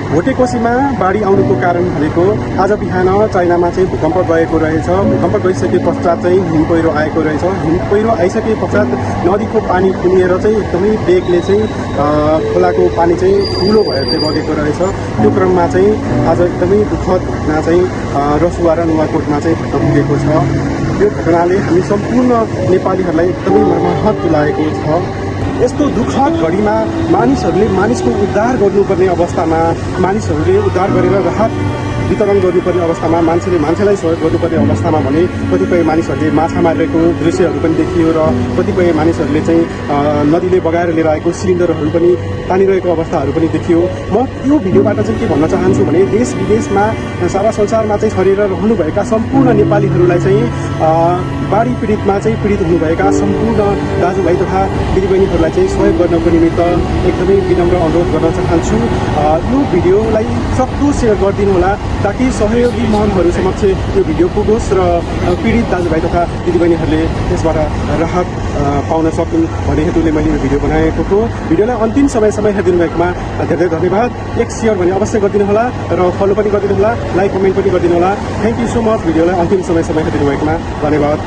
भोटेकोसीमा बाढी आउनुको कारण भनेको आज बिहान चाइनामा चाहिँ भूकम्प गएको रहेछ। भूकम्प गइसके पश्चात चाहिँ हिम पहिरो आएको रहेछ। हिम पहिरो आइसके पश्चात नदीको पानी पुनिएर चाहिँ एकदमै बेगले चाहिँ खोलाको पानी चाहिँ ठुलो भएर बगेको रहेछ। त्यो क्रममा चाहिँ आज एकदमै दुःखद घटना चाहिँ रसुवा र नुवाकोटमा चाहिँ घट्न पुगेको छ। यो घटनाले हामी सम्पूर्ण नेपालीहरूलाई एकदमै मर्माहत तुल्याएको छ। यस्तो दुःखद घडीमा मानिसहरूले मानिसको उद्धार गर्नुपर्ने अवस्थामा, मानिसहरूले उद्धार गरेर राहत वितरण गर्नुपर्ने अवस्थामा, मान्छेलाई सहयोग गर्नुपर्ने अवस्थामा भने कतिपय मानिसहरूले माछा मारेको दृश्यहरू पनि देखियो र कतिपय मानिसहरूले चाहिँ नदीले बगाएर लिएर आएको सिलिन्डरहरू पनि तानिरहेको अवस्थाहरू पनि देखियो। म यो भिडियोबाट चाहिँ के भन्न चाहन्छु भने देश विदेशमा सारा संसारमा चाहिँ छरेर रहनुभएका सम्पूर्ण नेपालीहरूलाई चाहिँ बाढी पीडितमा चाहिँ पीडित हुनुभएका सम्पूर्ण दाजुभाइ तथा दिदीबहिनीहरूलाई चाहिँ सहयोग गर्नको निमित्त एकदमै विनम्र अनुरोध गर्न चाहन्छु। यो भिडियोलाई सक्दो सेयर गरिदिनु होला ताकि सहयोगी महलहरू समक्ष यो भिडियो पुगोस् र पीडित दाजुभाइ तथा दिदीबहिनीहरूले त्यसबाट राहत पाउन सकुन् भन्ने हेतुले मैले यो भिडियो बनाएको हो। भिडियोलाई अन्तिम समयसम्म हेरिदिनु भएकोमा धेरै धन्यवाद। एक सेयर भने अवश्य गरिदिनु होला र फलो पनि गरिदिनु होला, लाइक कमेन्ट पनि गरिदिनु होला। Thank you so much. भिडियोलाई अन्तिम समयसम्म हेरिदिनु भएकोमा धन्यवाद।